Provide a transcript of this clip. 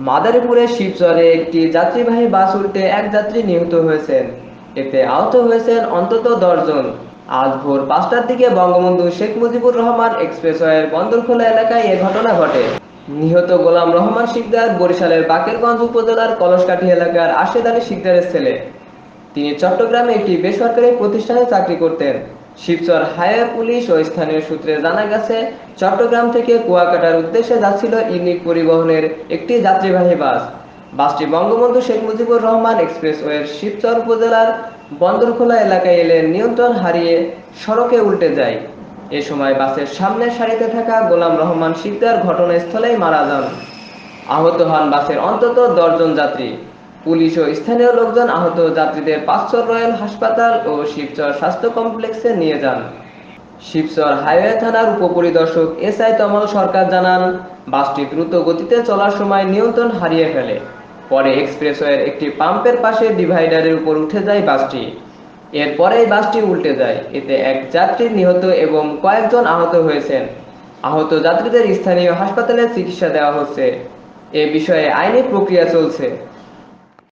মাদারীপুরের শিবচরে একটি যাত্রীবাহী বাস উল্টে এক যাত্রী নিহত হয়েছেন। এতে আহত হয়েছেন অন্তত ১০ জন। আজ ভোর ৫টার দিকে বঙ্গবন্ধু শেখ মুজিবুর রহমান এক্সপ্রেসওয়ের বন্দরখোলা এলাকায় এ ঘটনা ঘটে। নিহত গোলাম রহমান শিকদার বরিশালের বাকেরগঞ্জ উপজেলার কলসকাঠি এলাকার আশেদ আলী শিকদারের ছেলে। তিনি চট্টগ্রামে একটি বেসরকারি প্রতিষ্ঠানে চাকরি করতেন। শিবচর হাইওয়ে পুলিশ ও স্থানীয় সূত্রে জানা গেছে, চট্টগ্রাম থেকে কুয়াকাটার উদ্দেশ্যে যাচ্ছিল ইউনিক পরিবহনের একটি যাত্রীবাহী বাস। বাসটি বঙ্গবন্ধু শেখ মুজিবুর রহমান এক্সপ্রেসওয়ের শিবচর উপজেলার বন্দরখোলা এলাকায় এলে নিয়ন্ত্রণ হারিয়ে সড়কে উল্টে যায়। এ সময় বাসের সামনের সারিতে থাকা গোলাম রহমান শিকদার ঘটনাস্থলেই মারা যান। আহত হন বাসের অন্তত ১০ জন যাত্রী। পুলিশ ও স্থানীয় লোকজন আহত যাত্রীদের পাঁচচর রয়্যাল হাসপাতাল ও শিবচর স্বাস্থ্য কমপ্লেক্সে নিয়ে যান। শিবচর হাইওয়ে থানার উপপরিদর্শক এসআই তমাল সরকার জানান, বাসটি দ্রুত গতিতে চলার সময় নিয়ন্ত্রণ হারিয়ে ফেলে। পরে এক্সপ্রেসওয়ের একটি পাম্পের পাশে ডিভাইডারের উপর উঠে যায় বাসটি। এরপরেই বাসটি উল্টে যায়। এতে এক যাত্রী নিহত এবং কয়েকজন আহত হয়েছেন। আহত যাত্রীদের স্থানীয় হাসপাতালে চিকিৎসা দেওয়া হচ্ছে। এ বিষয়ে আইনি প্রক্রিয়া চলছে।